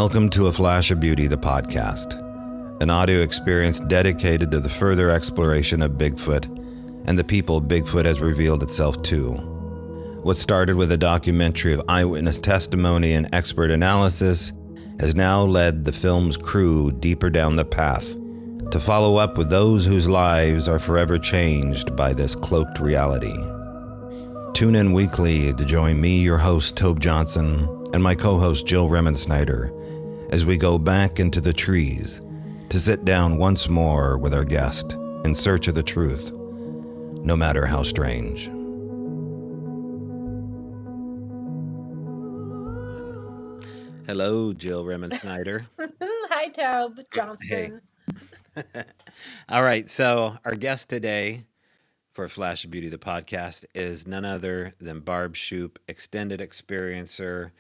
Welcome to A Flash of Beauty, the podcast, an audio experience dedicated to the further exploration of Bigfoot and the people Bigfoot has revealed itself to. What started with a documentary of eyewitness testimony and expert analysis has now led the film's crew deeper down the path to follow up with those whose lives are forever changed by this cloaked reality. Tune in weekly to join me, your host, Tobe Johnson, and my co-host, Jill Remensnyder, as we go back into the trees to sit down once more with our guest in search of the truth, no matter how strange. Hello, Jill Remensnyder. Hi, Tobe Johnson. Hey. All right, so our guest today for Flash of Beauty, the podcast, is none other than Barb Shupe, extended experiencer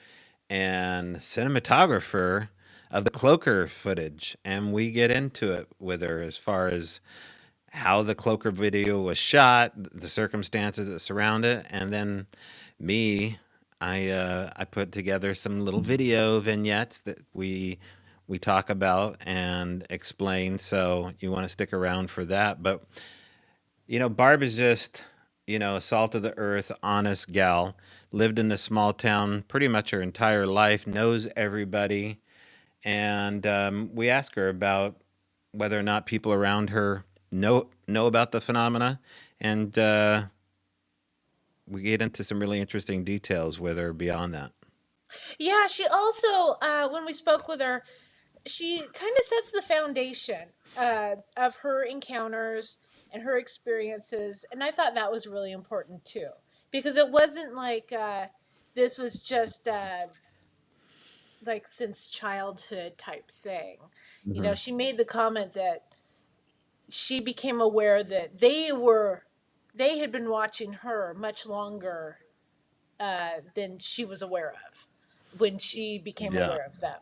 and cinematographer of the Cloaker footage. And we get into it with her as far as how the Cloaker video was shot, the circumstances that surround it, and then me, I put together some little video vignettes that we talk about and explain. So you want to stick around for that. But Barb is just a salt of the earth, honest gal. Lived in a small town pretty much her entire life, knows everybody, and we ask her about whether or not people around her know about the phenomena, and we get into some really interesting details with her beyond that. Yeah, she also, when we spoke with her, she kind of sets the foundation of her encounters and her experiences, and I thought that was really important too, because it wasn't like this was just like since childhood type thing. Mm-hmm. She made the comment that she became aware that they had been watching her much longer than she was aware of when she became Yeah. aware of them.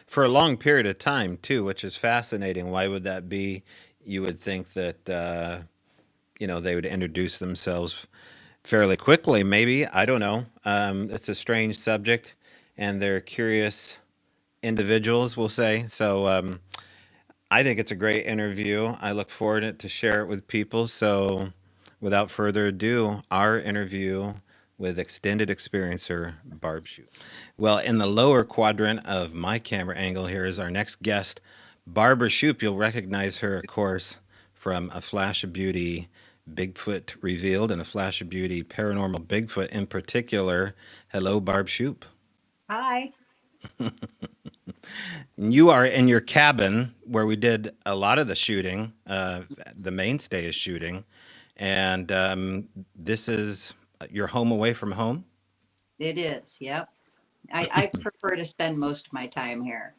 For a long period of time too, which is fascinating. Why would that be? You would think that they would introduce themselves fairly quickly, maybe. I don't know. It's a strange subject, and they're curious individuals, we'll say. So I think it's a great interview. I look forward to share it with people. So without further ado, our interview with extended experiencer Barb Shupe. Well, in the lower quadrant of my camera angle here is our next guest, Barbara Shupe. You'll recognize her, of course, from A Flash of Beauty, Bigfoot Revealed, and A Flash of Beauty, Paranormal Bigfoot in particular. Hello, Barb Shupe. Hi. You are in your cabin where we did a lot of the shooting, the mainstay is shooting, and this is your home away from home? It is, yep. I prefer to spend most of my time here.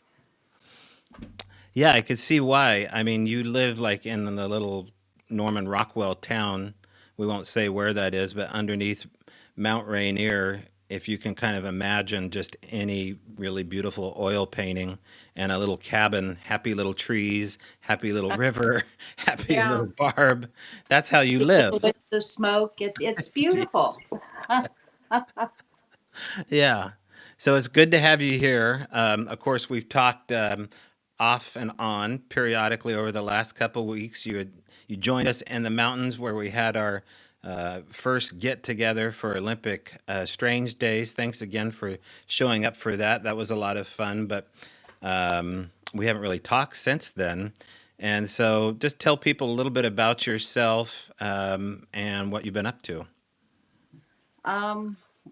Yeah, I could see why. I mean, you live like in the little Norman Rockwell town. We won't say where that is, but underneath Mount Rainier, if you can kind of imagine just any really beautiful oil painting and a little cabin, happy little trees, happy little river, happy Yeah. little Barb. That's how you live. With the smoke, it's beautiful. Yeah. So it's good to have you here. Of course, we've talked off and on periodically over the last couple of weeks. You joined us in the mountains where we had our first get together for Olympic Strange Days. Thanks again for showing up for that. That was a lot of fun, but we haven't really talked since then. And so just tell people a little bit about yourself and what you've been up to.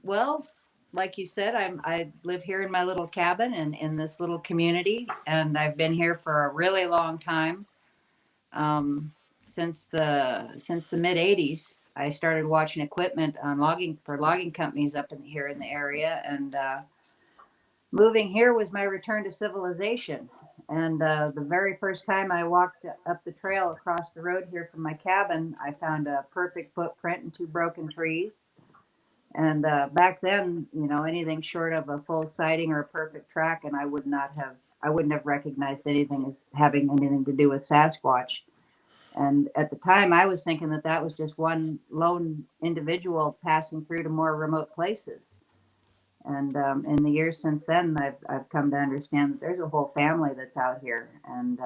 Well, like you said, I live here in my little cabin and in this little community, and I've been here for a really long time. Since the mid '80s, I started watching equipment on logging companies up here in the area, and moving here was my return to civilization. And the very first time I walked up the trail across the road here from my cabin, I found a perfect footprint and two broken trees. And back then, anything short of a full sighting or a perfect track, and I wouldn't have recognized anything as having anything to do with Sasquatch. And at the time, I was thinking that that was just one lone individual passing through to more remote places. And in the years since then, I've come to understand that there's a whole family that's out here, and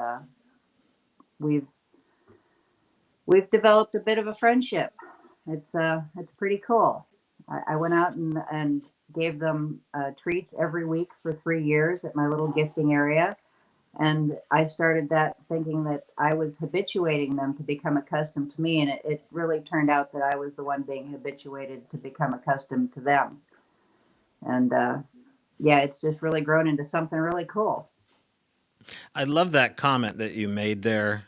we've we've developed a bit of a friendship. It's pretty cool. I went out and gave them treats every week for 3 years at my little gifting area. And I started that thinking that I was habituating them to become accustomed to me. And it really turned out that I was the one being habituated to become accustomed to them. And yeah, it's just really grown into something really cool. I love that comment that you made there.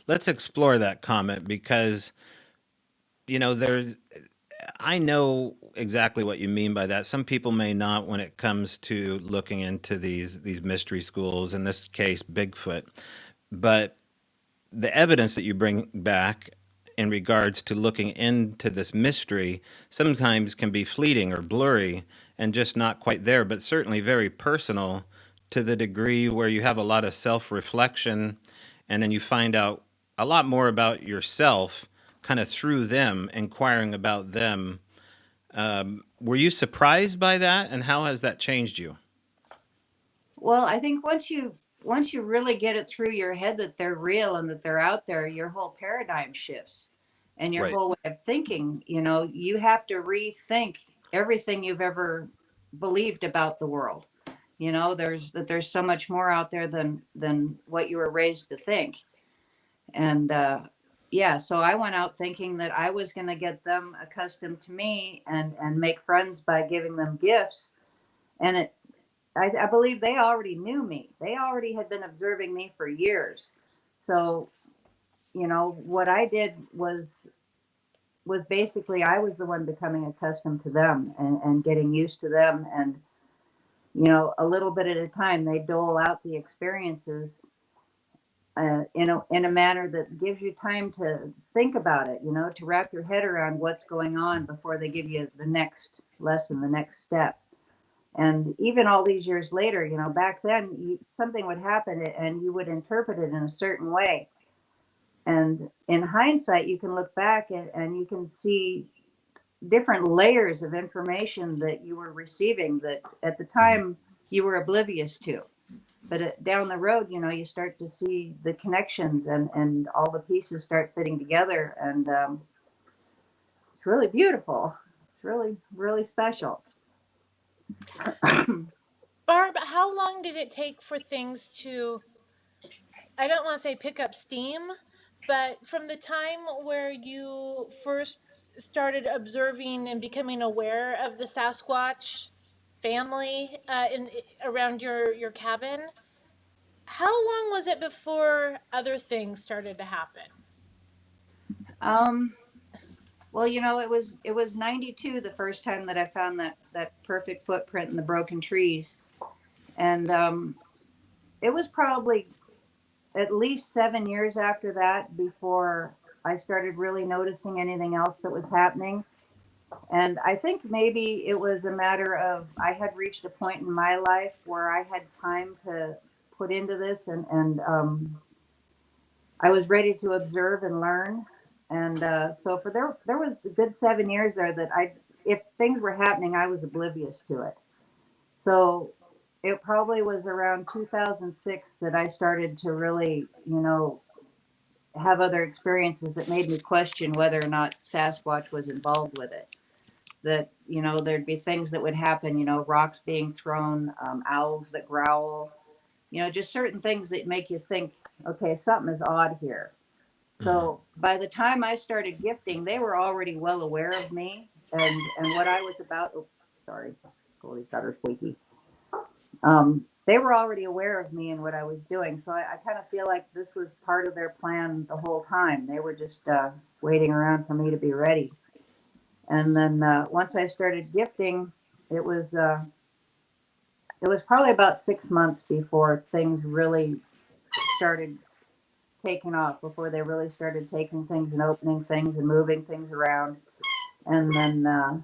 Let's explore that comment because, there's I know exactly what you mean by that. Some people may not when it comes to looking into these mystery schools, in this case Bigfoot. But the evidence that you bring back in regards to looking into this mystery sometimes can be fleeting or blurry and just not quite there, but certainly very personal to the degree where you have a lot of self reflection and then you find out a lot more about yourself kind of through them, inquiring about them. Were you surprised by that, and how has that changed you? Well, I think once you really get it through your head that they're real and that they're out there, your whole paradigm shifts and your Right. whole way of thinking. You have to rethink everything you've ever believed about the world. There's so much more out there than what you were raised to think. And yeah, so I went out thinking that I was going to get them accustomed to me and make friends by giving them gifts. And I believe they already knew me. They already had been observing me for years. So, what I did was basically I was the one becoming accustomed to them and getting used to them. And, a little bit at a time, they dole out the experiences in a manner that gives you time to think about it, to wrap your head around what's going on before they give you the next lesson, the next step. And even all these years later, back then, something would happen and you would interpret it in a certain way. And in hindsight, you can look back and you can see different layers of information that you were receiving that at the time you were oblivious to. But down the road, you start to see the connections and all the pieces start fitting together. And it's really beautiful. It's really, really special. Barb, how long did it take for things to, I don't want to say pick up steam, but from the time where you first started observing and becoming aware of the Sasquatch family in around your cabin, how long was it before other things started to happen? Um, well, it was 92 the first time that I found that perfect footprint in the broken trees. And it was probably at least 7 years after that before I started really noticing anything else that was happening. And I think maybe it was a matter of I had reached a point in my life where I had time to put into this, and I was ready to observe and learn. And so for there was a good 7 years there that if things were happening, I was oblivious to it. So it probably was around 2006 that I started to really, have other experiences that made me question whether or not Sasquatch was involved with it. That, there'd be things that would happen, rocks being thrown, owls that growl, just certain things that make you think, okay, something is odd here. So by the time I started gifting, they were already well aware of me and what I was about. Oh, sorry, Goldie's got her squeaky. They were already aware of me and what I was doing. So I kind of feel like this was part of their plan the whole time. They were just waiting around for me to be ready. And then once I started gifting, it was uh, it was probably about 6 months before things really started taking off. Before they really started taking things and opening things and moving things around. And then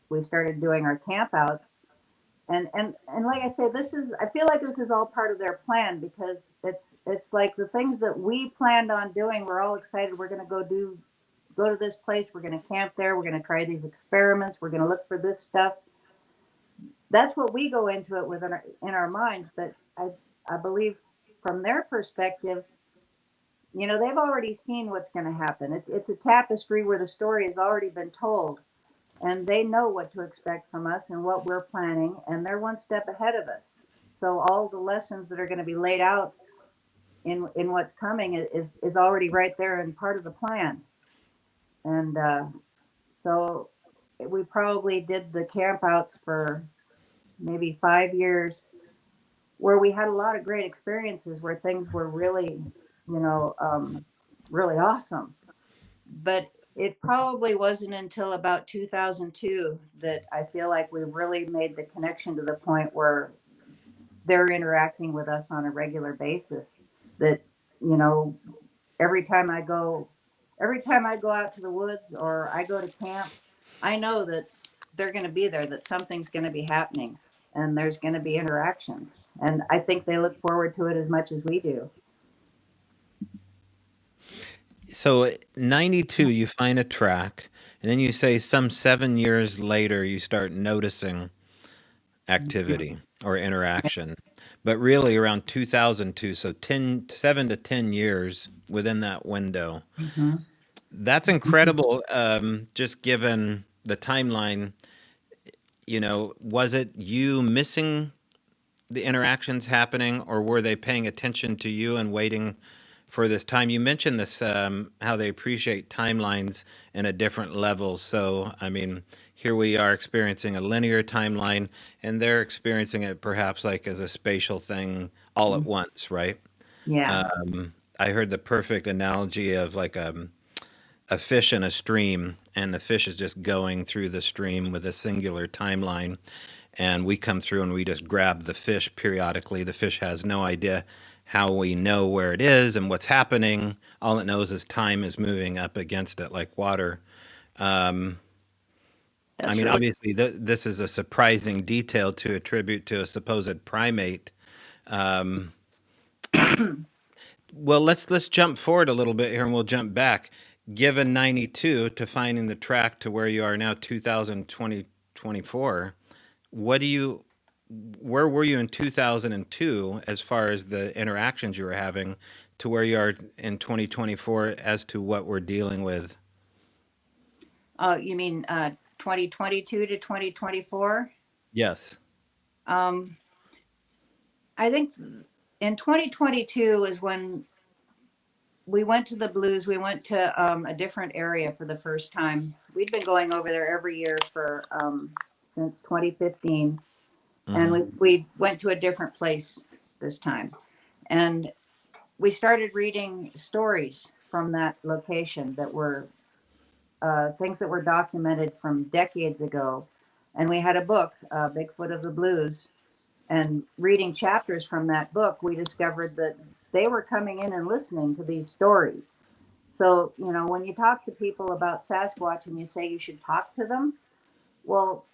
we started doing our campouts. And like I said, I feel like this is all part of their plan because it's like the things that we planned on doing. We're all excited. We're going to go to this place. We're going to camp there. We're going to try these experiments. We're going to look for this stuff. that's what we go into it with in our minds. But I believe from their perspective, they've already seen what's going to happen. It's a tapestry where the story has already been told, and they know what to expect from us and what we're planning, and they're one step ahead of us. So all the lessons that are going to be laid out in what's coming is already right there and part of the plan. And so we probably did the campouts for maybe 5 years, where we had a lot of great experiences where things were really, really awesome. But it probably wasn't until about 2002 that I feel like we really made the connection to the point where they're interacting with us on a regular basis. That, you know, every time I go, every time I go out to the woods or I go to camp, I know that they're going to be there, that something's going to be happening, and there's going to be interactions. And I think they look forward to it as much as we do. So 92, you find a track, and then you say some 7 years later you start noticing activity or interaction. But really around 2002, so 7 to 10 years within that window. Mm-hmm. That's incredible, just given the timeline. Was it you missing the interactions happening, or were they paying attention to you and waiting for this time? You mentioned this, how they appreciate timelines in a different level. So, I mean, here we are experiencing a linear timeline, and they're experiencing it perhaps like as a spatial thing all at once, right? Yeah. I heard the perfect analogy of like a fish in a stream, and the fish is just going through the stream with a singular timeline, and we come through and we just grab the fish periodically. The fish has no idea how we know where it is and what's happening. All it knows is time is moving up against it like water. I That's mean, really. obviously, this is a surprising detail to attribute to a supposed primate. Well, let's jump forward a little bit here, and we'll jump back. Given 92 to finding the track to where you are now, 2020 24, what do you where were you in 2002 as far as the interactions you were having to where you are in 2024 as to what we're dealing with? Oh, you mean 2022 to 2024? Yes. Um, I think in 2022 is when we went to the Blues. We went to a different area for the first time. We'd been going over there every year for since 2015, and Hmm. we went to a different place this time. And we started reading stories from that location that were things that were documented from decades ago. And we had a book, Bigfoot of the Blues. And reading chapters from that book, we discovered that they were coming in and listening to these stories. So, when you talk to people about Sasquatch and you say you should talk to them, well,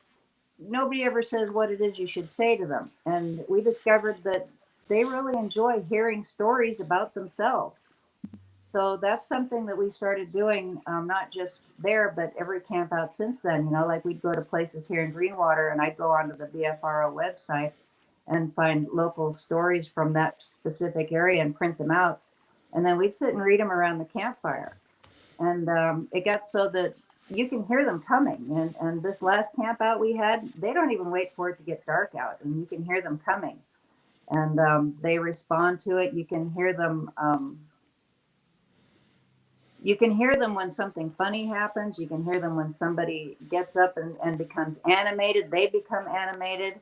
nobody ever says what it is you should say to them. And we discovered that they really enjoy hearing stories about themselves. So that's something that we started doing, not just there, but every camp out since then. Like we'd go to places here in Greenwater, and I'd go onto the BFRO website and find local stories from that specific area and print them out. And then we'd sit and read them around the campfire. And it got so that you can hear them coming. And this last camp out we had, they don't even wait for it to get dark out, and you can hear them coming. And they respond to it. You can hear them when something funny happens. You can hear them when somebody gets up and becomes animated. They become animated.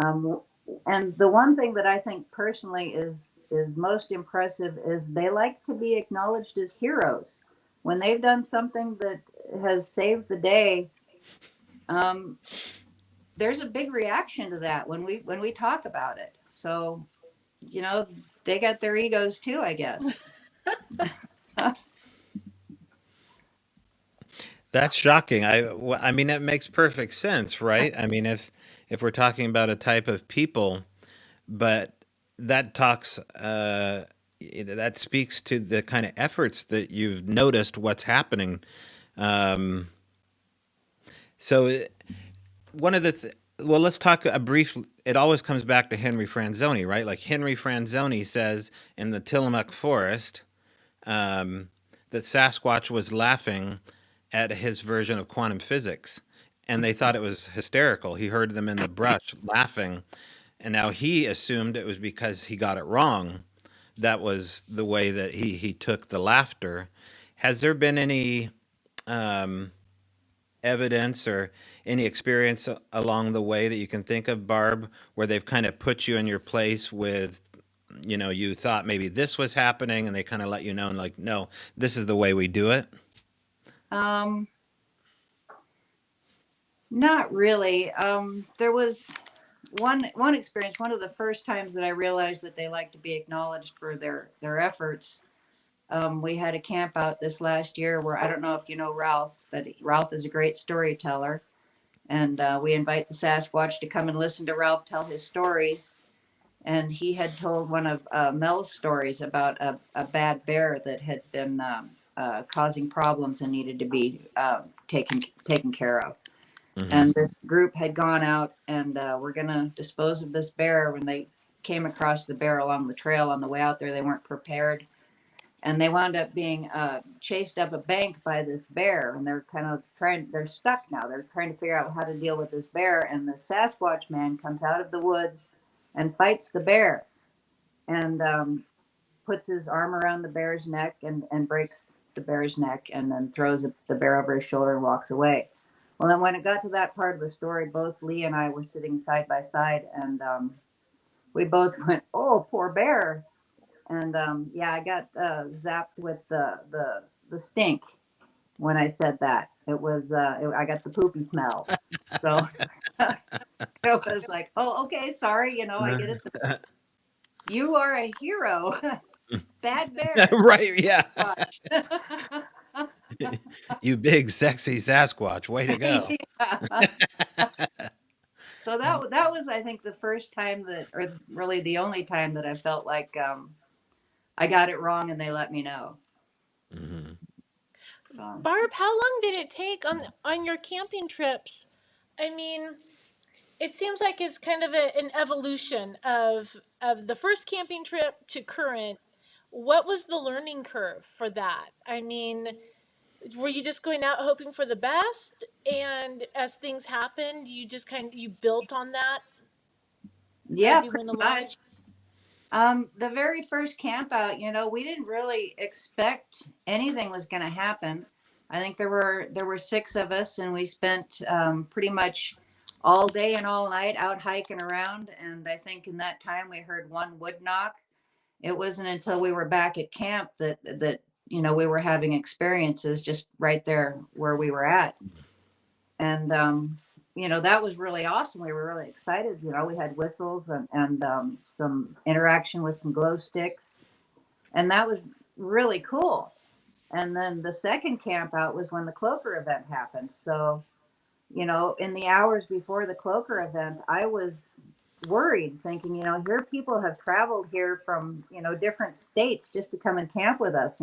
Um, and the one thing that I think personally is most impressive is they like to be acknowledged as heroes. When they've done something that has saved the day, um, there's a big reaction to that when we talk about it. So, you know, they got their egos too, I guess. That's shocking. I mean, that makes perfect sense, right? I mean, if we're talking about a type of people, but that talks that speaks to the kind of efforts that you've noticed what's happening. Um, so one of the Well, let's talk a brief. It always comes back to Henry Franzoni, right? Like Henry Franzoni says in the Tillamook Forest um, that Sasquatch was laughing at his version of quantum physics, and they thought it was hysterical. He heard them in the brush laughing, and now he assumed it was because he got it wrong. That was the way that he took the laughter. Has there been any um, evidence or any experience along the way that you can think of, Barb, where they've kind of put you in your place with, you thought maybe this was happening and they kind of let you know, and like, no, this is the way we do it? Um, Not really. There was one experience. One of the first times that I realized that they like to be acknowledged for their efforts. We had a camp out this last year where I don't know if you know Ralph, but Ralph is a great storyteller, and we invite the Sasquatch to come and listen to Ralph tell his stories. And he had told one of Mel's stories about a bad bear that had been causing problems and needed to be taken care of. Mm-hmm. And this group had gone out and were going to dispose of this bear. When they came across the bear along the trail on the way out there, they weren't prepared, and they wound up being chased up a bank by this bear. And they're kind of they're stuck now. They're trying to figure out how to deal with this bear. And the Sasquatch man comes out of the woods and fights the bear, and puts his arm around the bear's neck and breaks the bear's neck, and then throws the bear over his shoulder and walks away. Well, then when it got to that part of the story, both Lee and I were sitting side by side, and we both went, "Oh, poor bear!" And yeah, I got zapped with the stink when I said that. It was I got the poopy smell, so it was like, "Oh, okay, sorry, I get it. You are a hero, bad bear." Right, yeah. Watch. You big sexy Sasquatch, way to go. Yeah. So that was, I think, the first time that, or really the only time that I felt like I got it wrong and they let me know. Mm-hmm. So, Barb, how long did it take on your camping trips? I mean, it seems like it's kind of an evolution of the first camping trip to current. What was the learning curve for that? I mean, were you just going out hoping for the best, and as things happened, you just you built on that yeah, as you went pretty along? much. The very first camp out, we didn't really expect anything was going to happen. I think there were six of us, and we spent pretty much all day and all night out hiking around. And I think in that time we heard one wood knock. It wasn't until we were back at camp that we were having experiences just right there where we were at. And that was really awesome. We were really excited. We had whistles and some interaction with some glow sticks, and that was really cool. And then the second camp out was when the Cloaker event happened. So in the hours before the Cloaker event, I was worried, thinking, here people have traveled here from, different states just to come and camp with us.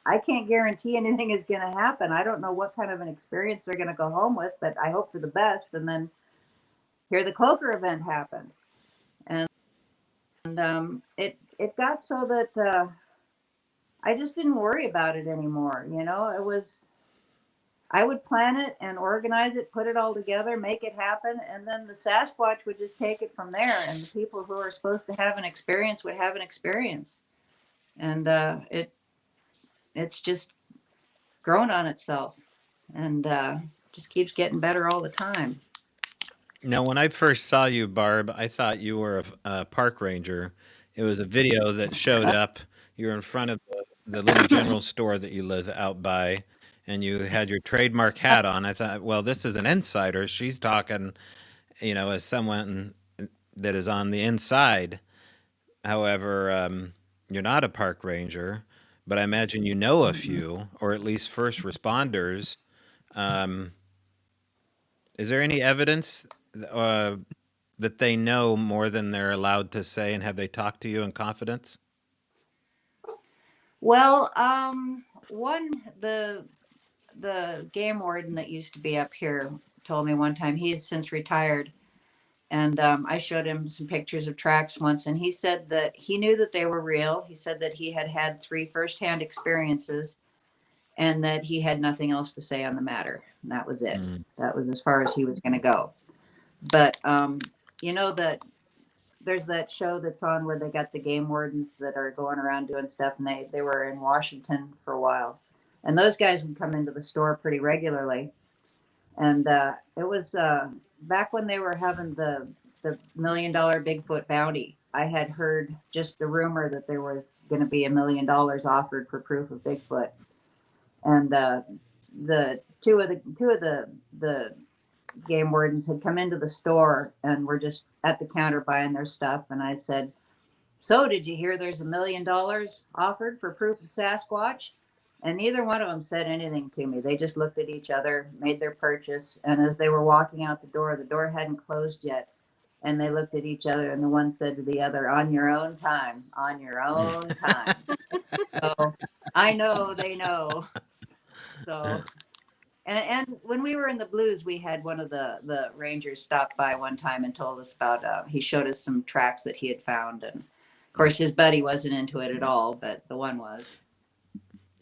I can't guarantee anything is going to happen. I don't know what kind of an experience they're going to go home with, but I hope for the best. And then here the Cloaker event happened. And it got so that I just didn't worry about it anymore. It was, I would plan it and organize it, put it all together, make it happen, and then the Sasquatch would just take it from there. And the people who are supposed to have an experience would have an experience, and it's just grown on itself, and just keeps getting better all the time. Now, when I first saw you, Barb, I thought you were a park ranger. It was a video that showed up. You were in front of the little general store that you live out by, and you had your trademark hat on. I thought, well, this is an insider. She's talking, as someone that is on the inside. However, you're not a park ranger, but I imagine you know a few, or at least first responders. Um, is there any evidence uh, that they know more than they're allowed to say, and have they talked to you in confidence? Well, one the game warden that used to be up here told me one time, he's since retired. And I showed him some pictures of tracks once, and he said that he knew that they were real. He said that he had had 3 firsthand experiences and that he had nothing else to say on the matter. And that was it. That was as far as he was going to go. But you know that there's that show that's on where they got the game wardens that are going around doing stuff, and they were in Washington for a while, and those guys would come into the store pretty regularly. And it was back when they were having the $1 million Bigfoot bounty. I had heard just the rumor that there was going to be $1 million offered for proof of Bigfoot, and the two of the game wardens had come into the store and were just at the counter buying their stuff. And I said, "So, did you hear there's $1 million offered for proof of Sasquatch?" And neither one of them said anything to me. They just looked at each other, made their purchase, and as they were walking out the door hadn't closed yet. And they looked at each other, and the one said to the other, "On your own time, on your own time." So I know they know. So, and when we were in the Blues, we had one of the rangers stop by one time and told us about, he showed us some tracks that he had found. And of course, his buddy wasn't into it at all, but the one was.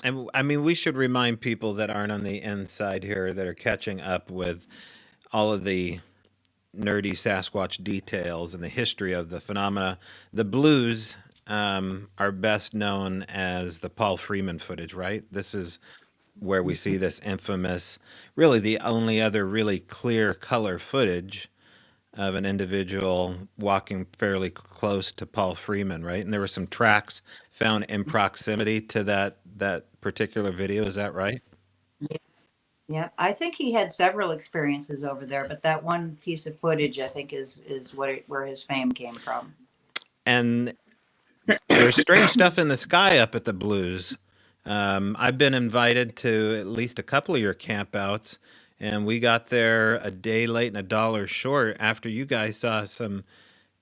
And I mean, we should remind people that aren't on the inside here that are catching up with all of the nerdy Sasquatch details and the history of the phenomena. The Blues are best known as the Paul Freeman footage, right? This is where we see this infamous, really the only other really clear color footage of an individual walking fairly close to Paul Freeman, right? And there were some tracks found in proximity to that particular video. Is that right? Yeah. Yeah, I think he had several experiences over there, but that one piece of footage, I think, is where his fame came from. And there's strange stuff in the sky up at the Blues. I've been invited to at least a couple of your campouts, and we got there a day late and a dollar short after you guys saw some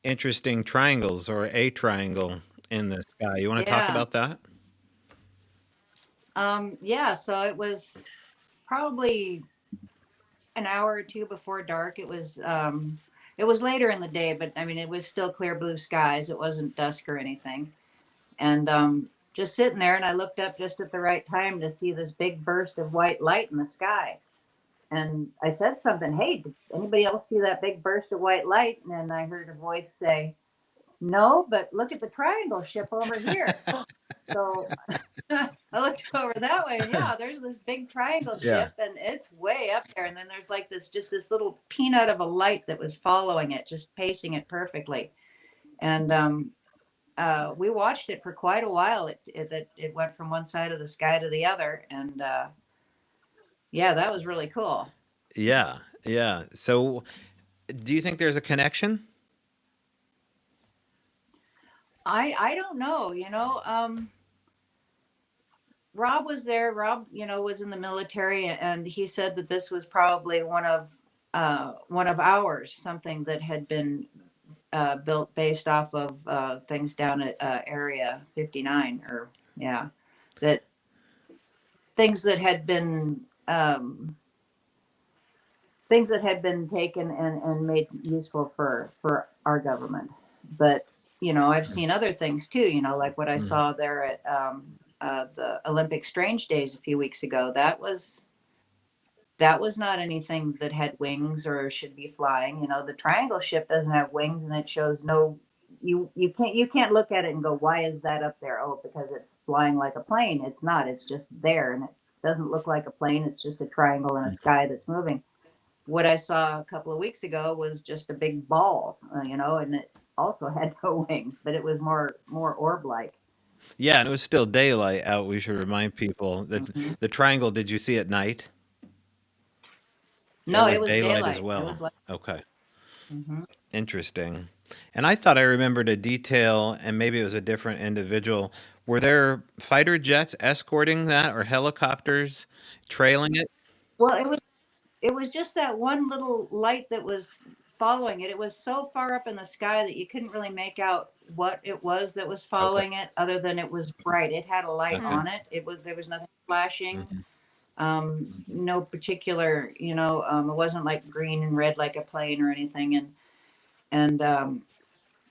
interesting triangles or a triangle in the sky. You want to talk Yeah. about that? Yeah, so it was probably an hour or two before dark. It was later in the day, but I mean it was still clear blue skies. It wasn't dusk or anything. And just sitting there, and I looked up just at the right time to see this big burst of white light in the sky. And I said something, "Hey, did anybody else see that big burst of white light?" And then I heard a voice say, "No, but look at the triangle ship over here." So I looked over that way, and yeah, there's this big triangle Yeah. ship, and it's way up there. And then there's like this little peanut of a light that was following it, just pacing it perfectly. And we watched it for quite a while. It went from one side of the sky to the other, and yeah, that was really cool. Yeah. Yeah. So, do you think there's a connection? I don't know, Rob was there. Rob, was in the military, and he said that this was probably one of ours, something that had been built based off of things down at Area 59, or yeah, that things that had been taken and made useful for our government. But I've seen other things too. Like what I Mhm. saw there at the Olympic Strange Days a few weeks ago. That was not anything that had wings or should be flying. The triangle ship doesn't have wings, and it shows no. You can't look at it and go, why is that up there? Oh, because it's flying like a plane. It's not. It's just there, and it doesn't look like a plane. It's just a triangle in a sky that's moving. What I saw a couple of weeks ago was just a big ball, and it also had no wings, but it was more orb like. Yeah, and it was still daylight out. We should remind people that Hmm. the triangle. Did you see at night? It No, was it was daylight as daylight. It well. was like. Okay. Hmm. Interesting. And I thought I remembered a detail, and maybe it was a different individual. Were there fighter jets escorting that or helicopters trailing it? Well, it was just that one little light that was following it. It was so far up in the sky that you couldn't really make out what it was that was Okay. following it, other than it was bright. It had a light Okay. on it. There was nothing flashing. Hmm. No particular, it wasn't like green and red like a plane or anything. And And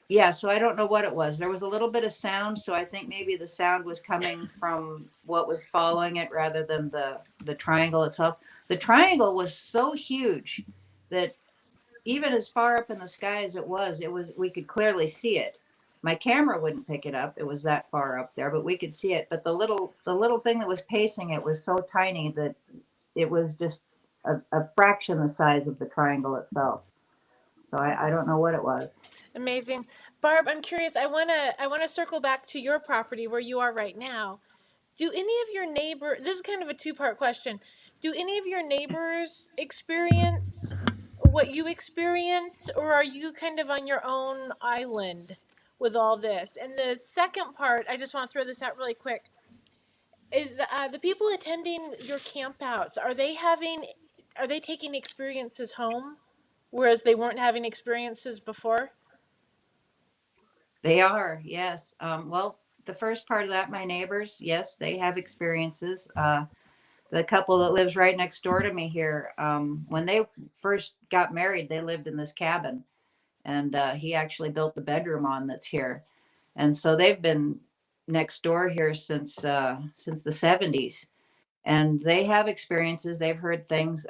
yeah, so I don't know what it was. There was a little bit of sound, so I think maybe the sound was coming from what was following it rather than the triangle itself. The triangle was so huge that even as far up in the sky as it was we could clearly see it. My camera wouldn't pick it up. It was that far up there, but we could see it. But the little thing that was pacing it was so tiny that it was just a fraction the size of the triangle itself. So I don't know what it was. Amazing. Barb, I'm curious. I wanna circle back to your property where you are right now. Do any of your neighbor This is kind of a two-part question. Do any of your neighbors experience what you experience, or are you kind of on your own island with all this? And the second part, I just want to throw this out really quick, is the people attending your campouts, are they taking experiences home, whereas they weren't having experiences before? They are, yes. Well, the first part of that, my neighbors, yes, they have experiences. The couple that lives right next door to me here, when they first got married, they lived in this cabin, and he actually built the bedroom on that's here, and so they've been next door here since the 70s, and they have experiences. They've heard things.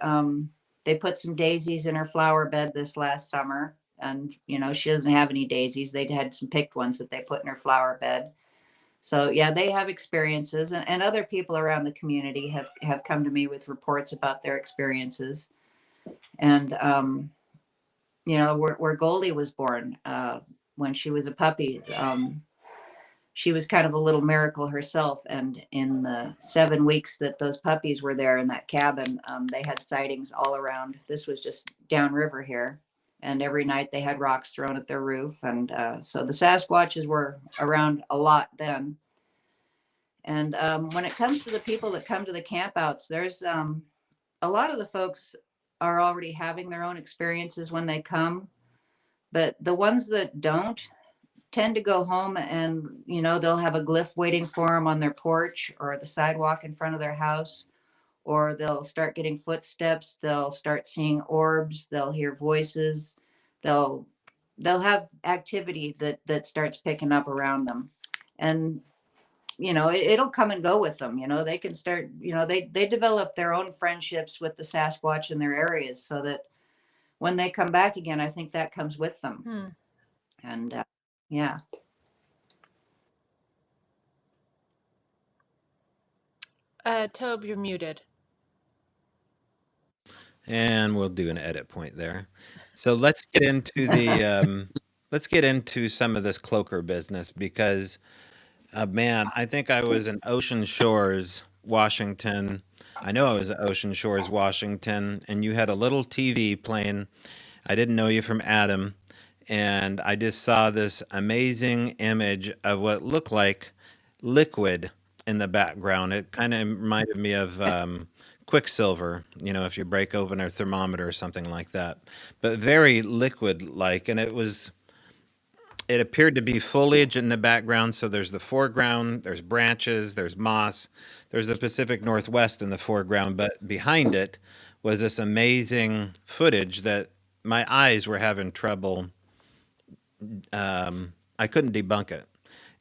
They put some daisies in her flower bed this last summer, and she doesn't have any daisies. They'd had some picked ones that they put in her flower bed. So yeah, they have experiences, and other people around the community have come to me with reports about their experiences. And where Goldie was born, when she was a puppy, she was kind of a little miracle herself. And in the 7 weeks that those puppies were there in that cabin, they had sightings all around. This was just downriver here. And every night they had rocks thrown at their roof. And so the Sasquatches were around a lot then. And when it comes to the people that come to the campouts, there's a lot of the folks are already having their own experiences when they come. But the ones that don't tend to go home, and they'll have a glyph waiting for them on their porch or the sidewalk in front of their house, or they'll start getting footsteps, they'll start seeing orbs, they'll hear voices, they'll they'll have activity that starts picking up around them. And it'll come and go with them. They can start, they develop their own friendships with the Sasquatch in their areas, so that when they come back again, I think that comes with them. And yeah. Tobe, you're muted. And we'll do an edit point there. So let's get into let's get into some of this cloaker business because man, I think I was in Ocean Shores, Washington. I know I was at Ocean Shores, Washington, and you had a little TV playing. I didn't know you from Adam, and I just saw this amazing image of what looked like liquid in the background. It kind of reminded me of quicksilver, if you break open a thermometer or something like that, but very liquid like. And it appeared to be foliage in the background. So there's the foreground, there's branches, there's moss, there's the Pacific Northwest in the foreground, but behind it was this amazing footage that my eyes were having trouble. I couldn't debunk it.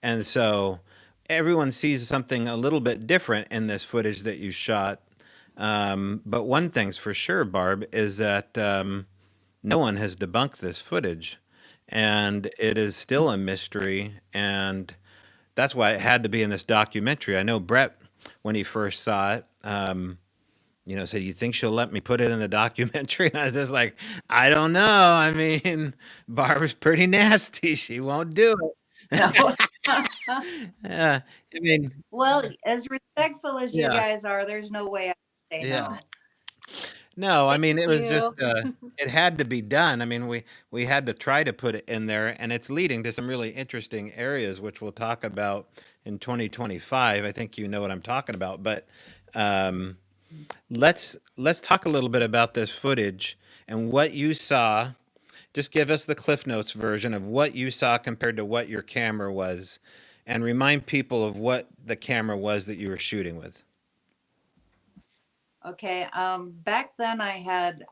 And so everyone sees something a little bit different in this footage that you shot. But one thing's for sure, Barb, is that no one has debunked this footage. And it is still a mystery. And that's why it had to be in this documentary. I know Brett, when he first saw it, said, "You think she'll let me put it in the documentary?" And I was just like, "I don't know. I mean, Barbara's pretty nasty. She won't do No. it." Yeah, I mean, Well, as respectful as you yeah, guys are, there's no way I can say yeah. no. No, I Thank mean, it was just, you. it had to be done. I mean, we had to try to put it in there, and it's leading to some really interesting areas, which we'll talk about in 2025. I think you know what I'm talking about, but um, let's talk a little bit about this footage and what you saw. Just give us the Cliff Notes version of what you saw compared to what your camera was, and remind people of what the camera was that you were shooting with. Okay. Back then I had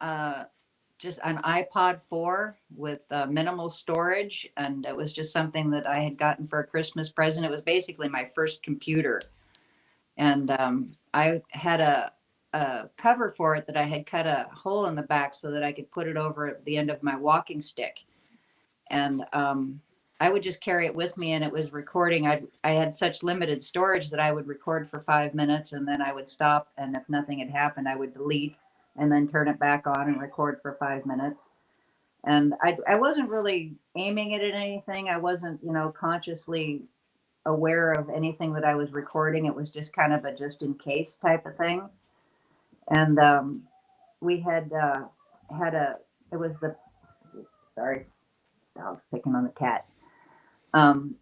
just an iPod 4 with minimal storage, and it was just something that I had gotten for a Christmas present. It was basically my first computer, and I had a cover for it that I had cut a hole in the back so that I could put it over at the end of my walking stick, and I would just carry it with me, and it was recording. I had such limited storage that I would record for 5 minutes, and then I would stop, and if nothing had happened, I would delete and then turn it back on and record for 5 minutes. And I wasn't really aiming it at anything. I wasn't, consciously aware of anything that I was recording. It was just kind of a just in case type of thing. And we had it was the, sorry, dog's picking on the cat. Um,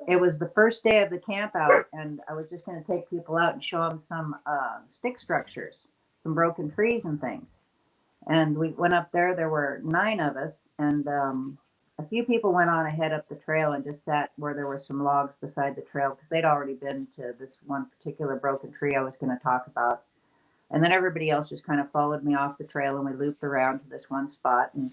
it was the first day of the camp out, and I was just going to take people out and show them some stick structures, some broken trees and things. And we went up there. There were 9 of us, and a few people went on ahead up the trail and just sat where there were some logs beside the trail because they'd already been to this one particular broken tree I was going to talk about. And then everybody else just kind of followed me off the trail, and we looped around to this one spot. And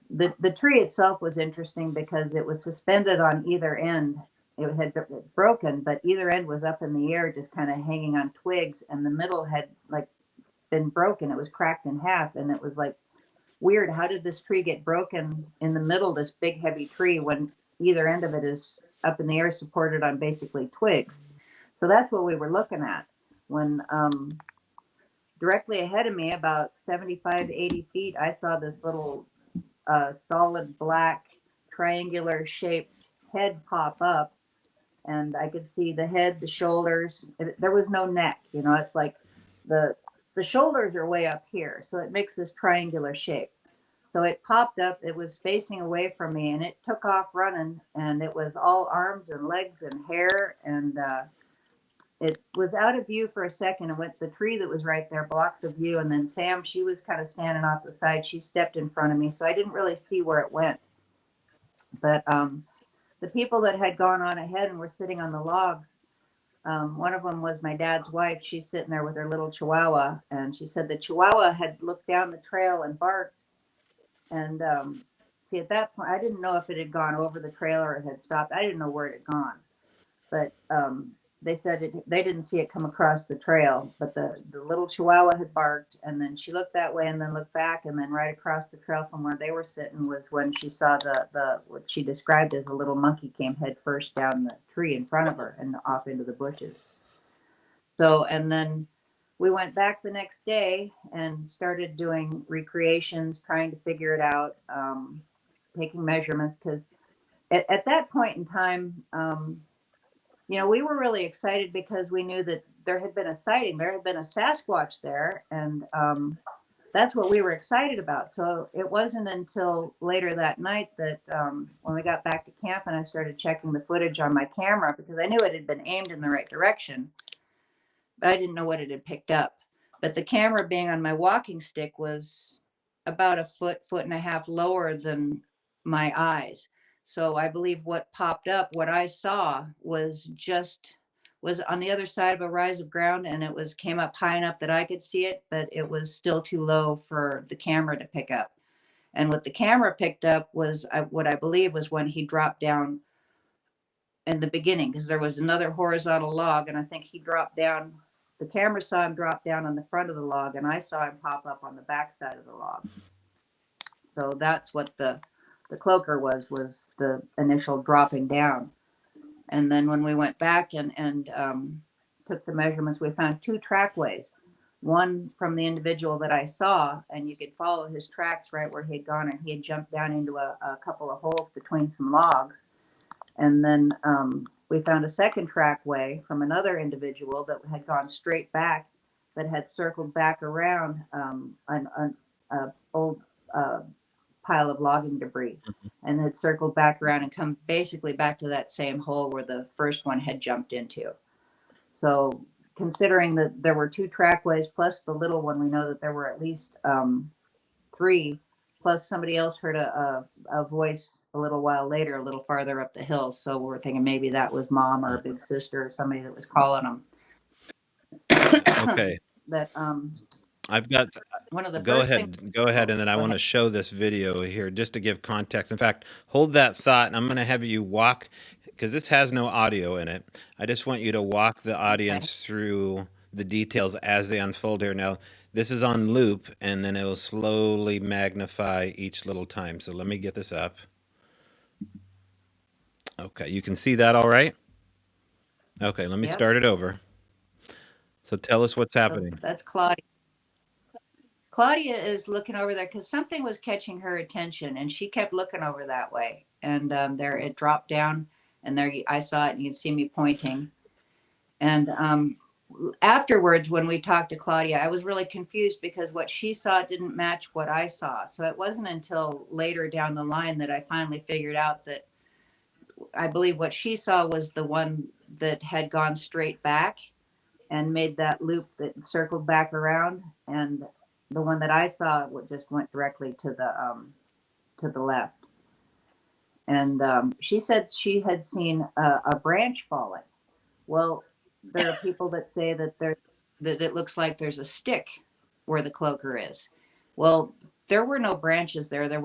the tree itself was interesting because it was suspended on either end. It had broken, but either end was up in the air, just kind of hanging on twigs, and the middle had like been broken. It was cracked in half, and it was like weird. How did this tree get broken in the middle, this big heavy tree, when either end of it is up in the air, supported on basically twigs? So that's what we were looking at when directly ahead of me, about 75 to 80 feet, I saw this little solid black triangular shaped head pop up, and I could see the head, the shoulders. There was no neck. It's like the shoulders are way up here, so it makes this triangular shape. So it popped up. It was facing away from me, and it took off running. And it was all arms and legs and hair, and it was out of view for a second. And went the tree that was right there blocked the view. And then Sam, she was kind of standing off the side. She stepped in front of me, so I didn't really see where it went. But the people that had gone on ahead and were sitting on the logs, one of them was my dad's wife. She's sitting there with her little chihuahua, and she said the chihuahua had looked down the trail and barked. And see, at that point, I didn't know if it had gone over the trail or it had stopped. I didn't know where it had gone. But they said they didn't see it come across the trail. But the little chihuahua had barked, and then she looked that way and then looked back, and then right across the trail from where they were sitting was when she saw the what she described as a little monkey came head first down the tree in front of her and off into the bushes. So, and then we went back the next day and started doing recreations, trying to figure it out, taking measurements, because at that point in time, we were really excited because we knew that there had been a sighting, there had been a Sasquatch there, and that's what we were excited about. So it wasn't until later that night that when we got back to camp and I started checking the footage on my camera, because I knew it had been aimed in the right direction, but I didn't know what it had picked up. But the camera being on my walking stick was about a foot and a half lower than my eyes. So I believe what popped up, what I saw was on the other side of a rise of ground, and it came up high enough that I could see it, but it was still too low for the camera to pick up. And what the camera picked up was what I believe was when he dropped down in the beginning, because there was another horizontal log, and I think he dropped down. The camera saw him drop down on the front of the log, and I saw him pop up on the back side of the log. So that's what the cloaker was the initial dropping down. And then when we went back and took the measurements, we found 2 trackways. One from the individual that I saw, and you could follow his tracks right where he had gone, and he had jumped down into a couple of holes between some logs. And then we found a second trackway from another individual that had gone straight back, but had circled back around an old pile of logging debris, and had circled back around and come basically back to that same hole where the first one had jumped into. So considering that there were 2 trackways plus the little one, we know that there were at least 3, plus somebody else heard a voice a little while later, a little farther up the hill. So we're thinking maybe that was mom or a big sister or somebody that was calling them. Okay. That I've got One of the Go first things. ahead. Go ahead. Oh, And then I go want ahead. to show this video here just to give context. In fact, hold that thought and I'm going to have you walk, because this has no audio in it. I just want you to walk the Okay. audience through the details as they unfold here. Now, this is on loop and then it'll slowly magnify each little time. So let me get this up. Okay. You can see that all right? Okay. Let me Yep. start it over. So tell us what's So happening. that's Claudia. Claudia is looking over there because something was catching her attention, and she kept looking over that way. And there it dropped down, and there I saw it, and you'd see me pointing. And afterwards, when we talked to Claudia, I was really confused because what she saw didn't match what I saw. So it wasn't until later down the line that I finally figured out that I believe what she saw was the one that had gone straight back and made that loop that circled back around, and the one that I saw just went directly to the left. And she said she had seen a branch falling. Well, there are people that say that it looks like there's a stick where the cloaker is. Well, there were no branches there. There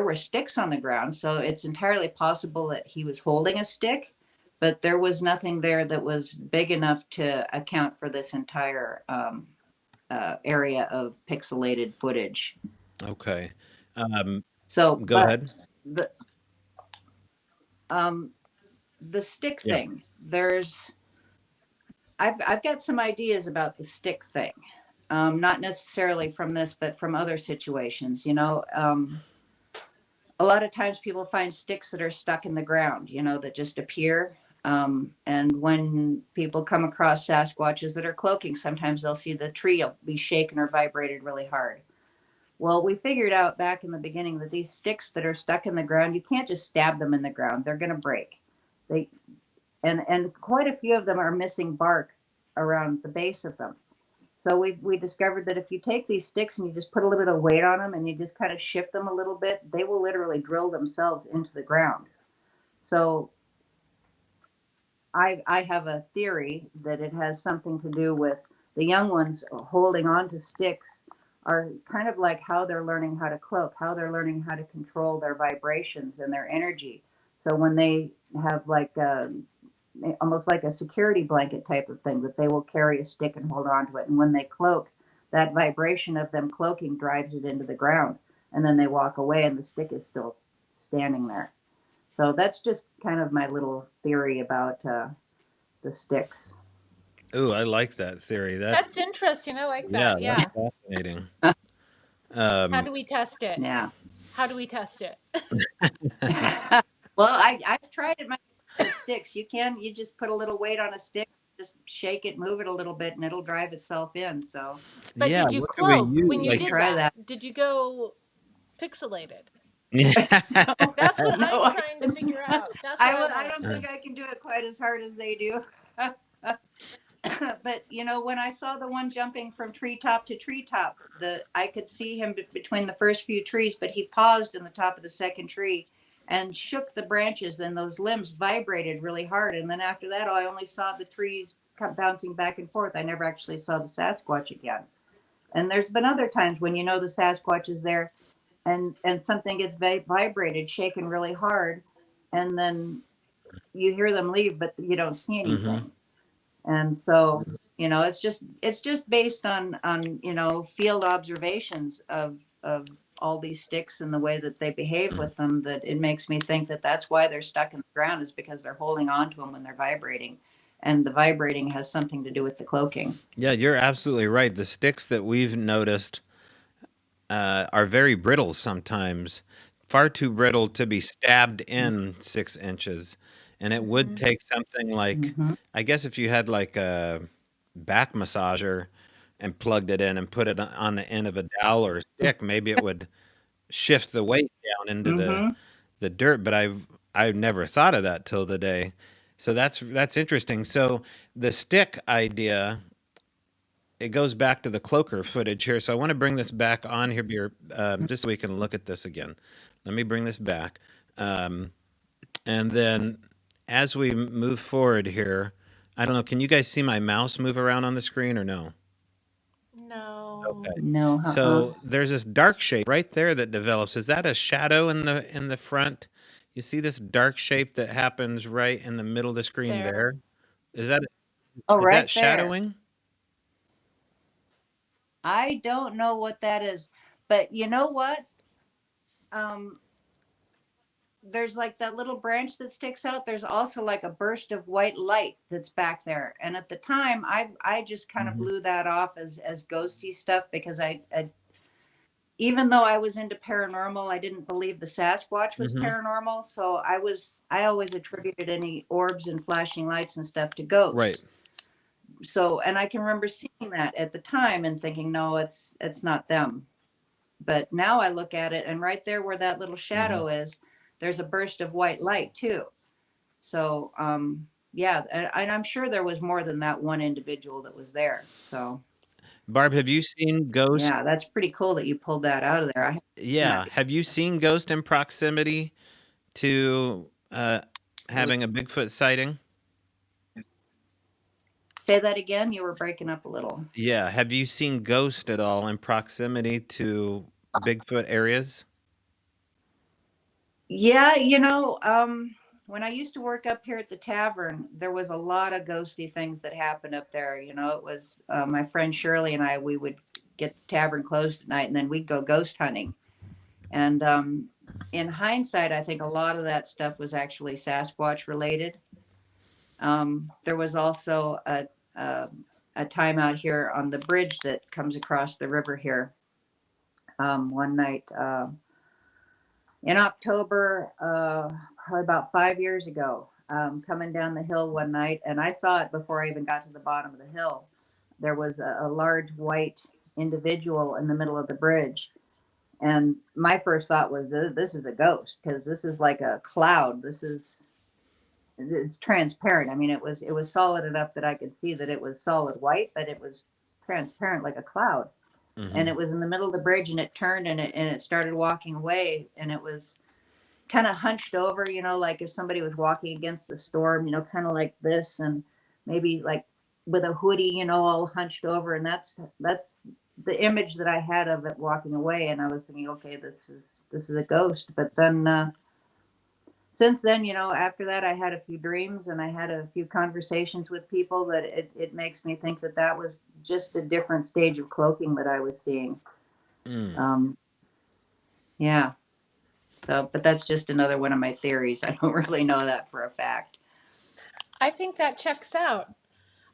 were sticks on the ground, so it's entirely possible that he was holding a stick, but there was nothing there that was big enough to account for this entire area of pixelated footage. Okay. Um, So, Go but ahead. the um, the stick Yeah. thing, I've got some ideas about the stick thing. Not necessarily from this, but from other situations. A lot of times people find sticks that are stuck in the ground, that just appear. And when people come across Sasquatches that are cloaking, sometimes they'll see the tree will be shaken or vibrated really hard. Well, we figured out back in the beginning that these sticks that are stuck in the ground, you can't just stab them in the ground; they're going to break. They and quite a few of them are missing bark around the base of them. So we discovered that if you take these sticks and you just put a little bit of weight on them and you just kind of shift them a little bit, they will literally drill themselves into the ground. So I have a theory that it has something to do with the young ones holding on to sticks are kind of like how they're learning how to cloak, how they're learning how to control their vibrations and their energy. So when they have like almost like a security blanket type of thing that they will carry a stick and hold on to it. And when they cloak, that vibration of them cloaking drives it into the ground. And then they walk away and the stick is still standing there. So that's just kind of my little theory about the sticks. Ooh, I like that theory. That's interesting. I like Yeah, that. that's Yeah. fascinating. How Um, do we test it? Yeah. How do we test it? Well, I've tried it myself with sticks. You just put a little weight on a stick, just shake it, move it a little bit, and it'll drive itself in. So But yeah, did you what do we cloak use? when you you can Like, did try that? that. Did you go pixelated? No, That's what no, I'm I trying to didn't. figure out. That's what I I want. don't think I can do it quite as hard as they do. But when I saw the one jumping from treetop to treetop, the I could see him between the first few trees, but he paused in the top of the second tree and shook the branches, and those limbs vibrated really hard. And then after that, I only saw the trees bouncing back and forth. I never actually saw the Sasquatch again. And there's been other times when the Sasquatch is there, and something gets vibrated, shaken really hard, and then you hear them leave, but you don't see hmm anything. And so it's just based on field observations of all these sticks and the way that they behave with them, that it makes me think that that's why they're stuck in the ground, is because they're holding on to them when they're vibrating, and the vibrating has something to do with the cloaking. Yeah, you're absolutely right. The sticks that we've noticed are very brittle sometimes, far too brittle to be stabbed in 6 inches. And it would Hmm. take something like, Mm-hmm. I guess if you had like a back massager and plugged it in and put it on the end of a dowel or a stick, maybe it would shift the weight down into Mm-hmm. the dirt. But I've never thought of that till today. So that's interesting. So the stick idea, it goes back to the cloaker footage here. So I want to bring this back on here, just so we can look at this again. Let me bring this back. Um, and then as we move forward here, I don't know, can you guys see my mouse move around on the screen or no? No. Okay. No, So there's this dark shape right there that develops. Is that a shadow in the front? You see this dark shape that happens right in the middle of the screen There. there? Is that Oh, is that right there. shadowing? I don't know what that is, but you know what? Um, there's like that little branch that sticks out. There's also like a burst of white light that's back there. And at the time, I just kind of Mhm. blew that off as ghosty stuff because I even though I was into paranormal, I didn't believe the Sasquatch was Mhm. paranormal. So I always attributed any orbs and flashing lights and stuff to Right. ghosts. So, and I can remember seeing that at the time and thinking, no, it's not them. But now I look at it, and right there where that little Mhm. shadow is, there's a burst of white light too. So, yeah, and I'm sure there was more than that one individual that was there. So, Barb, have you seen Ghost? yeah, that's pretty cool that you pulled that out of there. I haven't seen that Yeah, before. have you seen Ghost in proximity to having a Bigfoot sighting? Say that again. You were breaking up a little. Yeah, have you seen Ghost at all in proximity to Bigfoot areas? Yeah, when I used to work up here at the tavern, there was a lot of ghosty things that happened up there. It was my friend Shirley and I, we would get the tavern closed at night and then we'd go ghost hunting. And in hindsight, I think a lot of that stuff was actually Sasquatch related. There was also a, a time out here on the bridge that comes across the river here one night. In October, probably about 5 years ago, coming down the hill one night, and I saw it before I even got to the bottom of the hill. There was a large white individual in the middle of the bridge. And my first thought was, this is a ghost because this is like a cloud. It's transparent. I mean, it was solid enough that I could see that it was solid white, but it was transparent like a cloud. And Mhm. it was in the middle of the bridge, and it turned and it started walking away, and it was kind of hunched over, like if somebody was walking against the storm, kind of like this, and maybe like with a hoodie, all hunched over. And that's the image that I had of it walking away. And I was thinking, okay, this is a ghost. But then since then, after that, I had a few dreams and I had a few conversations with people that it makes me think that that was just a different stage of cloaking that I was seeing. Mm. Um, yeah. So, but that's just another one of my theories. I don't really know that for a fact. I think that checks out.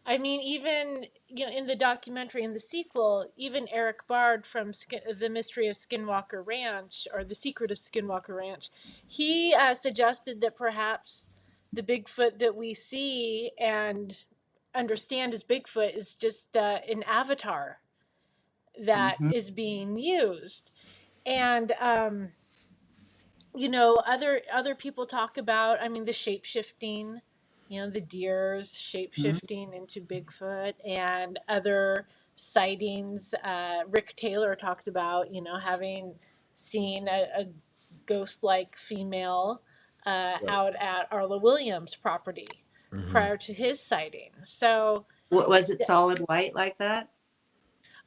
I mean, even in the documentary, in the sequel, even Eric Bard from The Mystery of Skinwalker Ranch, or The Secret of Skinwalker Ranch, he suggested that perhaps the Bigfoot that we see and understand as Bigfoot is just an avatar that Hmm. is being used. And other people talk about, I mean, the shape shifting, the deers shape Hmm. shifting into Bigfoot, and other sightings. Rick Taylor talked about, having seen a ghost like female Right. out at Arla Williams' property Mhm. prior to his sighting. So Was it solid white like that?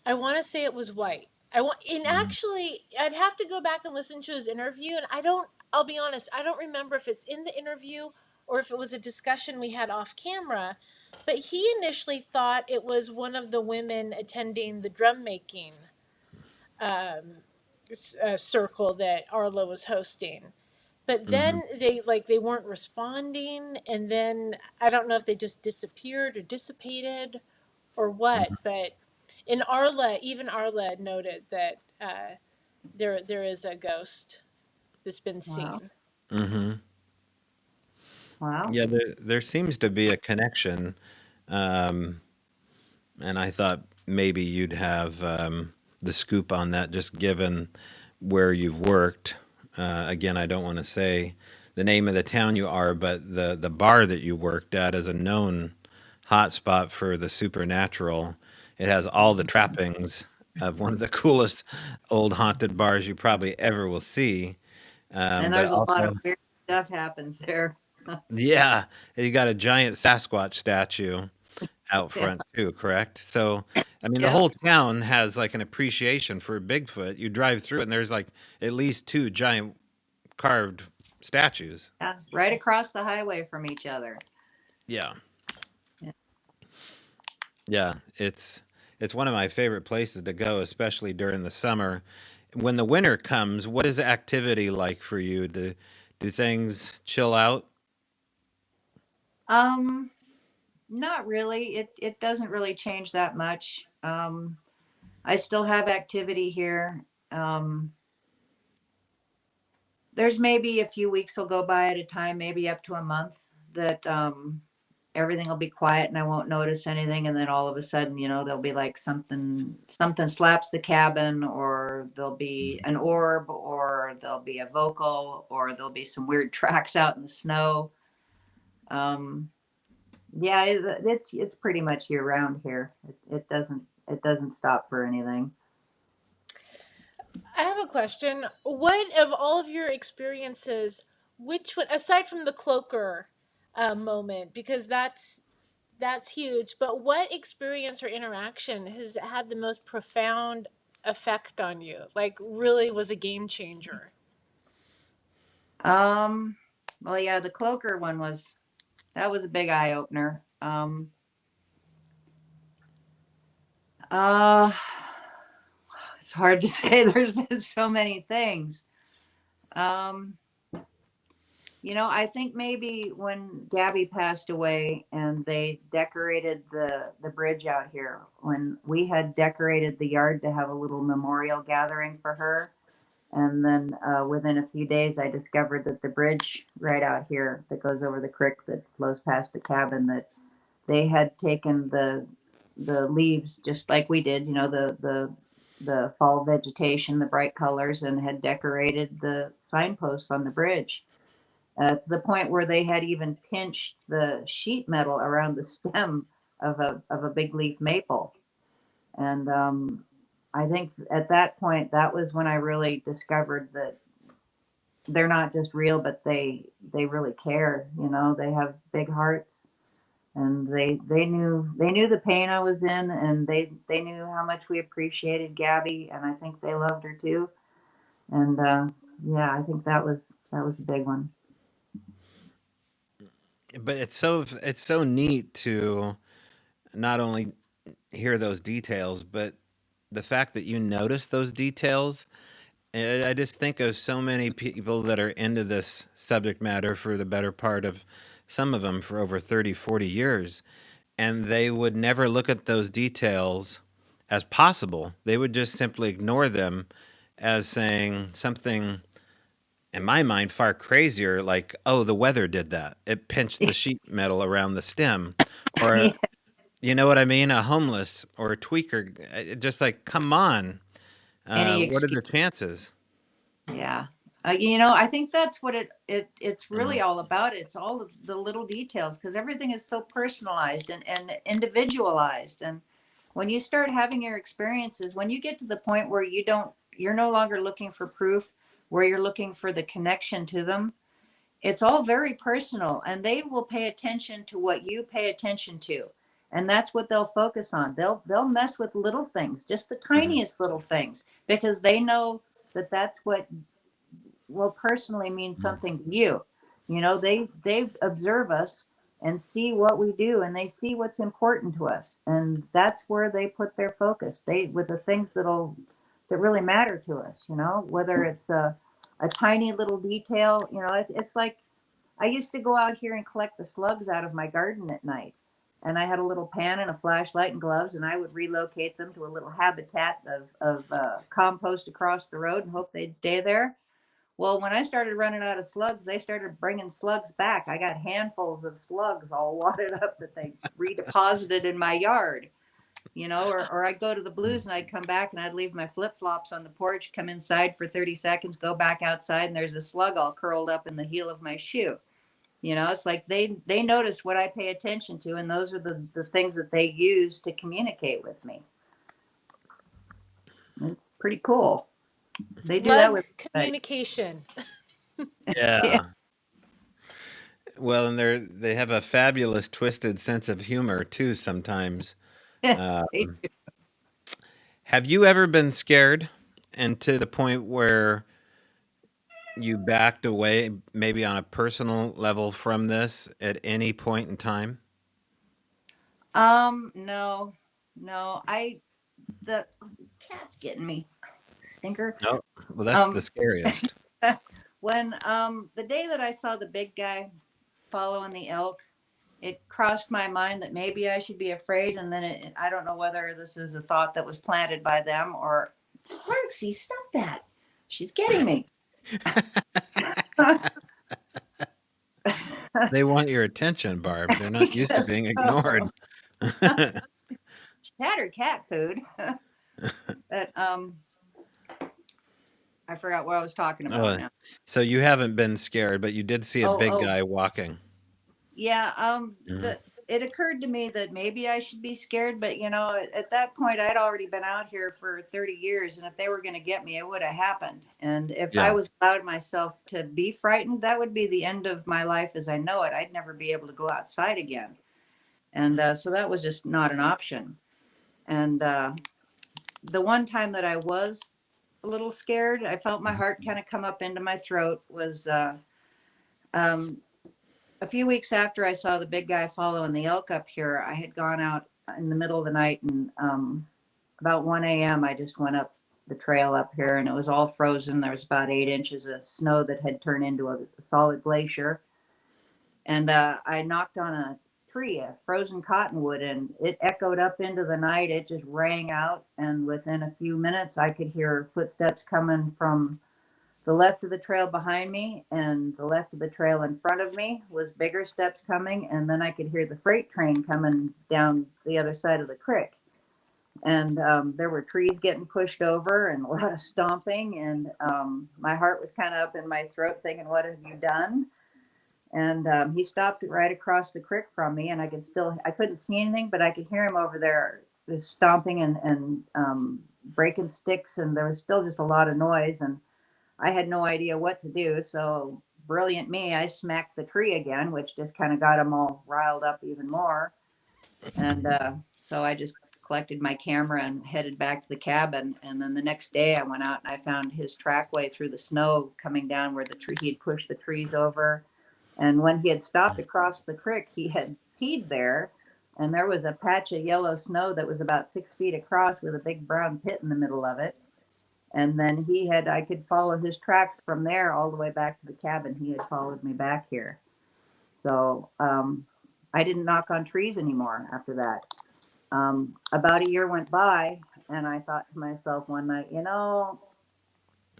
I want to say it was white. I want, and Mhm. actually, I'd have to go back and listen to his interview, and I don't. I'll be honest, I don't remember if it's in the interview or if it was a discussion we had off camera. But he initially thought it was one of the women attending the drum making um, circle that Arlo was hosting. But Mhm. then they weren't responding, and then I don't know if they just disappeared or dissipated or what. Mhm. But in Arla, even Arla noted that there is a ghost that's been Wow. seen. Mhm. Wow. Yeah, there seems to be a connection, um, and I thought maybe you'd have the scoop on that, just given where you've worked. Again, I don't want to say the name of the town you are, but the bar that you worked at is a known hotspot for the supernatural. It has all the Mhm. trappings of one of the coolest old haunted bars you probably ever will see. And But there's a lot of also, weird stuff happens there. yeah, you got a giant Sasquatch statue out Yeah. front too, correct? So, I mean, the Yep. whole town has like an appreciation for Bigfoot. You drive through it, and there's like at least two giant carved statues. Yeah. Right across the highway from each other. Yeah, Yeah. yeah. It's one of my favorite places to go, especially during the summer. When the winter comes, what is the activity like for you? Do things chill out? Um, Not really. It doesn't really change that much. I still have activity here. Um, there's maybe a few weeks will go by at a time, maybe up to a month, that everything will be quiet and I won't notice anything, and then all of a sudden, there'll be like something slaps the cabin, or there'll be an orb, or there'll be a vocal, or there'll be some weird tracks out in the snow. Um, yeah, it's pretty much year round here. It doesn't stop for anything. I have a question. What of all of your experiences, which one, aside from the cloaker moment, because that's huge, but what experience or interaction has had the most profound effect on you? Like, really was a game changer? Um, well, yeah, the cloaker one was a big eye opener. Uh, it's hard to say. There's been so many things. Um, I think maybe when Gabby passed away and they decorated the bridge out here, when we had decorated the yard to have a little memorial gathering for her, and then within a few days, I discovered that the bridge right out here that goes over the creek that flows past the cabin, that they had taken the leaves just like we did, the fall vegetation, the bright colors, and had decorated the signposts on the bridge to the point where they had even pinched the sheet metal around the stem of a big leaf maple. And I think at that point, that was when I really discovered that they're not just real, but they really care. They have big hearts, and they knew the pain I was in, and they knew how much we appreciated Gabby, and I think they loved her too. And yeah, I think that was a big one. But it's so neat to not only hear those details, but the fact that you notice those details. And I just think of so many people that are into this subject matter for the better part of some of them for over 30, 40 years. And they would never look at those details as possible. They would just simply ignore them as saying something, in my mind, far crazier, like, oh, the weather did that. It pinched the sheet metal around the stem. Or, Yeah, you know what I mean? A homeless or a tweaker, just like, come on. any What are excuse. the chances? Yeah. I think that's what it's Mhm. really all about. It's all of the little details, because everything is so personalized and individualized. And when you start having your experiences, when you get to the point where you're no longer looking for proof, where you're looking for the connection to them, it's all very personal, and they will pay attention to what you pay attention to. And that's what they'll focus on. They'll mess with little things, just the Mhm. tiniest little things, because they know that that's what will personally mean Mhm. something to you. They observe us and see what we do, and they see what's important to us, and that's where they put their focus. They with the things that really matter to us. Whether it's a tiny little detail. It's like I used to go out here and collect the slugs out of my garden at night. And I had a little pan and a flashlight and gloves, and I would relocate them to a little habitat of compost across the road and hope they'd stay there. Well, when I started running out of slugs, they started bringing slugs back. I got handfuls of slugs all wadded up that they redeposited in my yard. Or I'd go to the blues and I'd come back and I'd leave my flip flops on the porch, come inside for 30 seconds, go back outside, and there's a slug all curled up in the heel of my shoe. It's like they notice what I pay attention to, and those are the things that they use to communicate with me. It's pretty cool. They do that Slug with everybody. communication. Yeah. Yeah. Well, and they have a fabulous twisted sense of humor too sometimes. Yes, Uh, they have you ever been scared and to the point where you backed away maybe on a personal level from this at any point in time? No, no. The cat's getting me, stinker. No. Well, that's the Um, scariest. when the day that I saw the big guy following the elk, it crossed my mind that maybe I should be afraid, and then I don't know whether this is a thought that was planted by them or. Sparksy, stop that! She's getting me. They want your attention, Barb. They're not used to Yes. being ignored. She's had her cat food. But I forgot what I was talking about Oh, now. so you haven't been scared, but you did see a Oh, big oh, guy walking. yeah. Mhm. The It occurred to me that maybe I should be scared, but at that point, I'd already been out here for 30 years, and if they were going to get me, it would have happened. And if I Yeah. was allowed myself to be frightened, that would be the end of my life as I know it. I'd never be able to go outside again, and so that was just not an option. And the one time that I was a little scared, I felt my heart kind of come up into my throat. Was um, a few weeks after I saw the big guy following the elk up here. I had gone out in the middle of the night, and about 1 a.m. I just went up the trail up here, and it was all frozen. There was about 8 inches of snow that had turned into a solid glacier. And I knocked on a tree, a frozen cottonwood, and it echoed up into the night. It just rang out, and within a few minutes, I could hear footsteps coming from the left of the trail behind me, and the left of the trail in front of me was bigger steps coming, and then I could hear the freight train coming down the other side of the creek. And there were trees getting pushed over and a lot of stomping, and my heart was kind of up in my throat thinking, what have you done? And he stopped right across the creek from me, and I couldn't see anything, but I could hear him over there just stomping and breaking sticks, and there was still just a lot of noise, and I had no idea what to do. So brilliant me, I smacked the tree again, which just kind of got him all riled up even more. And so I just collected my camera and headed back to the cabin. And then the next day I went out and I found his trackway through the snow coming down where the tree he'd pushed the trees over. And when he had stopped across the creek, he had peed there. And there was a patch of yellow snow that was about 6 feet across with a big brown pit in the middle of it. And then I could follow his tracks from there all the way back to the cabin. He had followed me back here. So I didn't knock on trees anymore after that. About a year went by, and I thought to myself one night,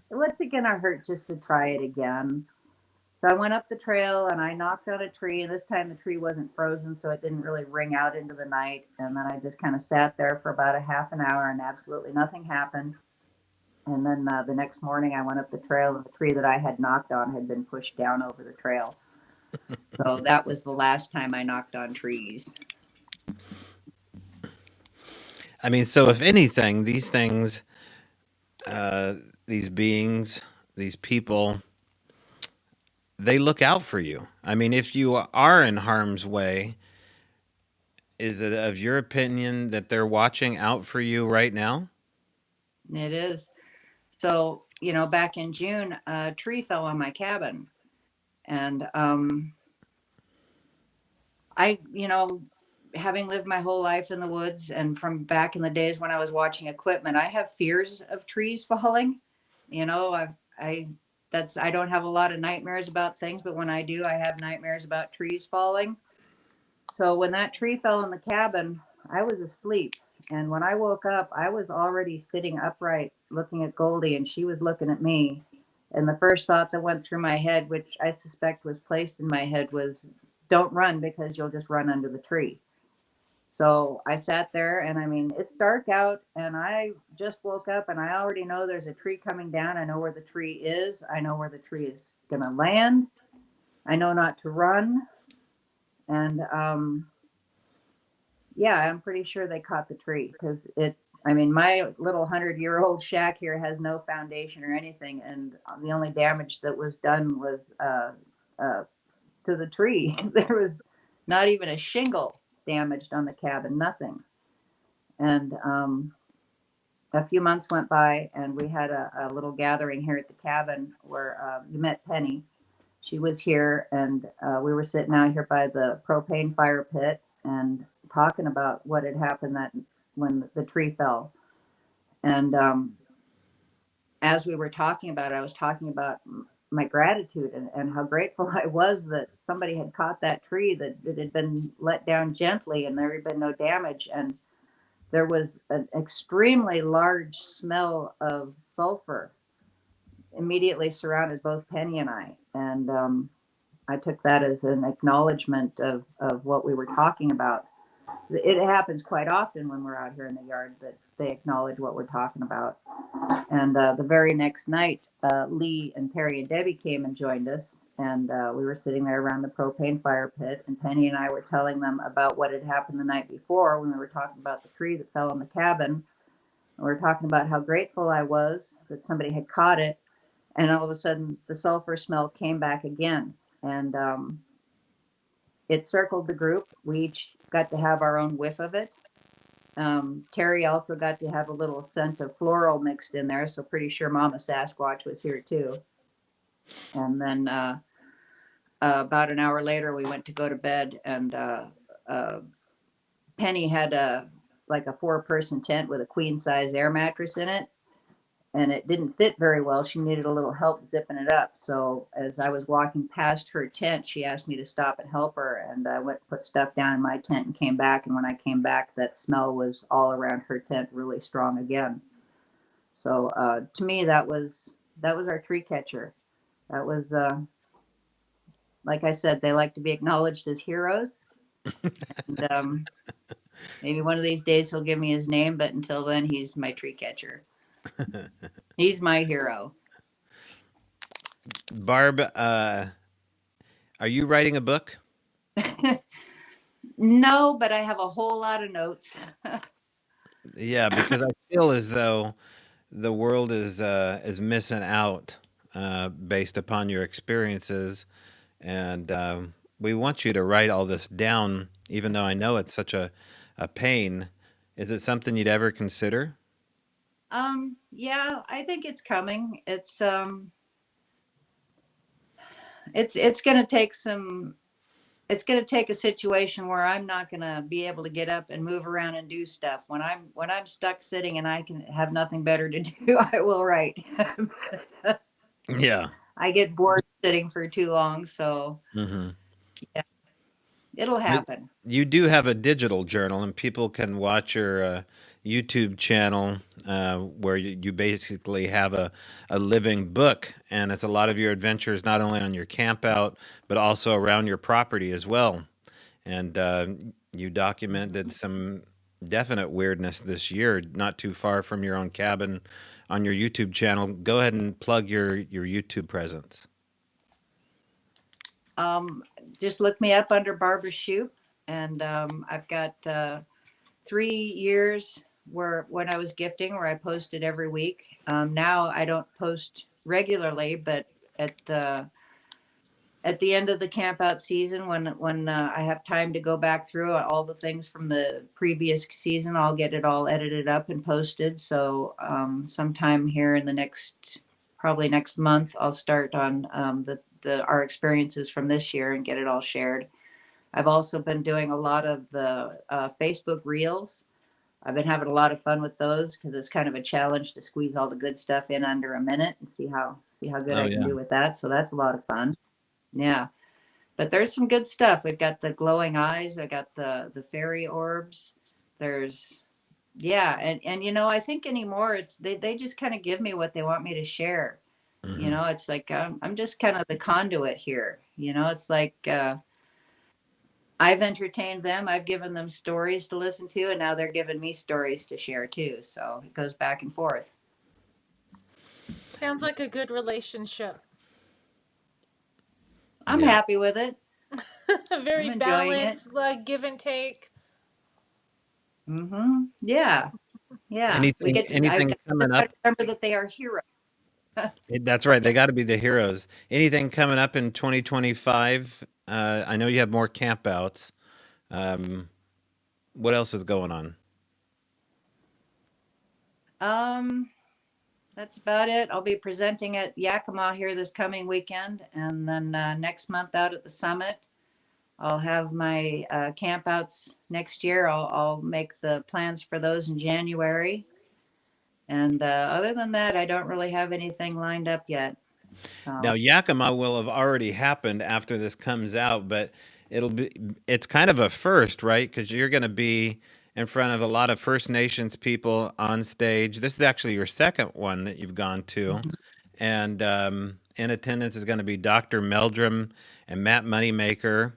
what's it going to hurt just to try it again? So I went up the trail and I knocked on a tree. And this time the tree wasn't frozen, so it didn't really ring out into the night. And then I just kind of sat there for about a half an hour, and absolutely nothing happened. And then the next morning, I went up the trail, and the tree that I had knocked on had been pushed down over the trail. So that was the last time I knocked on trees. I mean, so if anything, these things, uh, these beings, these people, they look out for you. I mean, if you are in harm's way, is it of your opinion that they're watching out for you right now? It is. So, back in June, a tree fell on my cabin. And having lived my whole life in the woods and from back in the days when I was watching equipment, I have fears of trees falling. You know, I I don't have a lot of nightmares about things, but when I do, I have nightmares about trees falling. So when that tree fell in the cabin, I was asleep. And when I woke up, I was already sitting upright looking at Goldie, and she was looking at me. And the first thought that went through my head, which I suspect was placed in my head, was don't run because you'll just run under the tree. So I sat there, and I mean, it's dark out, and I just woke up, and I already know there's a tree coming down. I know where the tree is, I know where the tree is going to land. I know not to run. And yeah, I'm pretty sure they caught the tree because I mean, my little 100-year-old shack here has no foundation or anything. And the only damage that was done was to the tree. There was not even a shingle damaged on the cabin, nothing. And a few months went by, and we had a little gathering here at the cabin where you met Penny. She was here, and we were sitting out here by the propane fire pit and talking about what had happened that when the tree fell. And as we were talking about it, I was talking about my gratitude and how grateful I was that somebody had caught that tree, that had been let down gently and there had been no damage. And there was an extremely large smell of sulfur immediately surrounded both Penny and I. And I took that as an acknowledgement of what we were talking about. It happens quite often when we're out here in the yard that they acknowledge what we're talking about. And the very next night, Lee and Terry and Debbie came and joined us. And we were sitting there around the propane fire pit. And Penny and I were telling them about what had happened the night before when we were talking about the tree that fell on the cabin. And we were talking about how grateful I was that somebody had caught it. And all of a sudden, the sulfur smell came back again. And it circled the group. We each got to have our own whiff of it. Terry also got to have a little scent of floral mixed in there, so pretty sure Mama Sasquatch was here too. And then about an hour later, we went to go to bed, and Penny had like a 4-person tent with a queen size air mattress in it, and it didn't fit very well. She needed a little help zipping it up. So as I was walking past her tent, she asked me to stop and help her. And I went and put stuff down in my tent and came back. And when I came back, that smell was all around her tent, really strong again. So to me, that was our tree catcher. That was, like I said, they like to be acknowledged as heroes. And maybe one of these days he'll give me his name, but until then, he's my tree catcher. He's my hero. Barb, are you writing a book? No, but I have a whole lot of notes. Yeah, because I feel as though the world is missing out based upon your experiences, and we want you to write all this down, even though I know it's such a pain. Is it something you'd ever consider? Yeah, I think it's coming. It's going to take some. It's going to take a situation where I'm not going to be able to get up and move around and do stuff. When I'm stuck sitting and I can have nothing better to do, I will write. Yeah. I get bored sitting for too long, so Hmm. yeah, it'll But happen. you do have a digital journal, and people can watch your YouTube channel where you basically have a living book, and it's a lot of your adventures, not only on your camp out, but also around your property as well. And you documented some definite weirdness this year, not too far from your own cabin on your YouTube channel. Go ahead and plug your YouTube presence. Um, just look me up under Barb Shupe, and I've got 3 years where when I was gifting, where I posted every week. Now I don't post regularly, but at the at the end of the camp out season, when I have time to go back through all the things from the previous season, I'll get it all edited up and posted. So sometime here in the next, probably next month, I'll start on the our experiences from this year and get it all shared. I've also been doing a lot of the Facebook Reels. I've been having a lot of fun with those because it's kind of a challenge to squeeze all the good stuff in under a minute and see how good Oh I can yeah. do with that. So that's a lot of fun. Yeah, but there's some good stuff. We've got the glowing eyes. I got the fairy orbs. There's yeah, and I think anymore it's they just kind of give me what they want me to share. Hmm. It's like I'm just kind of the conduit here. It's like I've entertained them. I've given them stories to listen to, and now they're giving me stories to share too. So it goes back and forth. Sounds like a good relationship. I'm Yeah. happy with it. Very I'm enjoying it. balanced, like give and take. Yeah, yeah. We Anything get to. I anything coming just got to up? remember that they are heroes. That's right. They got to be the heroes. Anything coming up in 2025 I know you have more campouts. What else is going on? That's about it. I'll be presenting at Yakima here this coming weekend, and then next month out at the summit. I'll have my campouts next year. I'll make the plans for those in January. And other than that, I don't really have anything lined up yet. Now, So, Yakima will have already happened after this comes out, but it's kind of a first, right? Because you're going to be in front of a lot of First Nations people on stage. This is actually your second one that you've gone to. mhm. And in attendance is going to be Dr. Meldrum and Matt Moneymaker,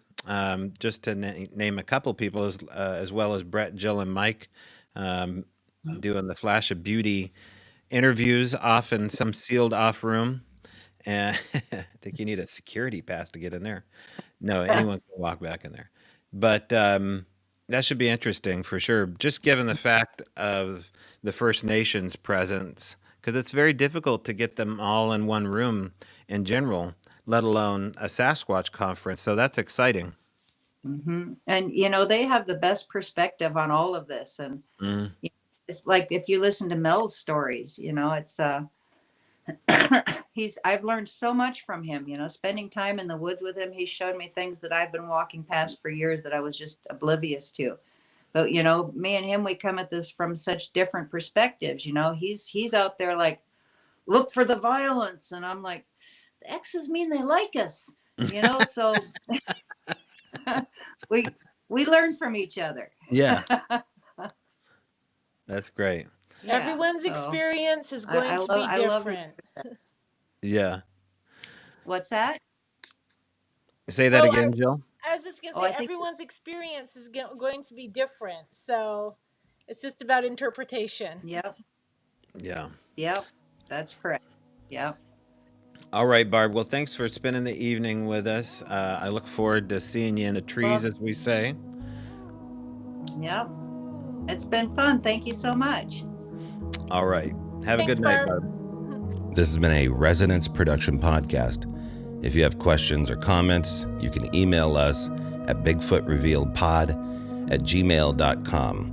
just to name a couple people, as well as Brett, Jill, and Mike, um, doing the Flash of Beauty interviews off in some sealed off room. And I think you need a security pass to get in there. No, anyone can walk back in there. But that should be interesting for sure, just given the fact of the First Nations presence, because it's very difficult to get them all in one room in general, let alone a Sasquatch conference. So that's exciting. And they have the best perspective on all of this. And Mm. it's like if you listen to Mel's stories, it's I've learned so much from him, spending time in the woods with him. He's shown me things that I've been walking past for years that I was just oblivious to. But me and him, we come at this from such different perspectives. He's out there like, look for the violence, and I'm like, the X's mean they like us, so we learn from each other. Yeah, that's great. Yeah, Everyone's so experience is I going to be love I love different. Yeah. what's that? Say that Oh, again, Jill. I was just gonna Oh, say I think everyone's experience is going to be different, so it's just about interpretation. yep, Yeah. yep, that's correct. Yep, All right, Barb. Well, thanks for spending the evening with us. I look forward to seeing you in the trees, well, as we say. yep, it's been fun. Thank you so much. All right. Have a Thanks, good night, Barb. Barb. This has been a Resonance Production podcast. If you have questions or comments, you can email us at bigfootrevealedpod@gmail.com.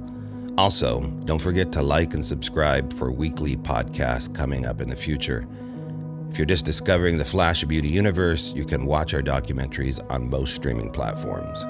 Also, don't forget to like and subscribe for weekly podcasts coming up in the future. If you're just discovering the Flash of Beauty universe, you can watch our documentaries on most streaming platforms.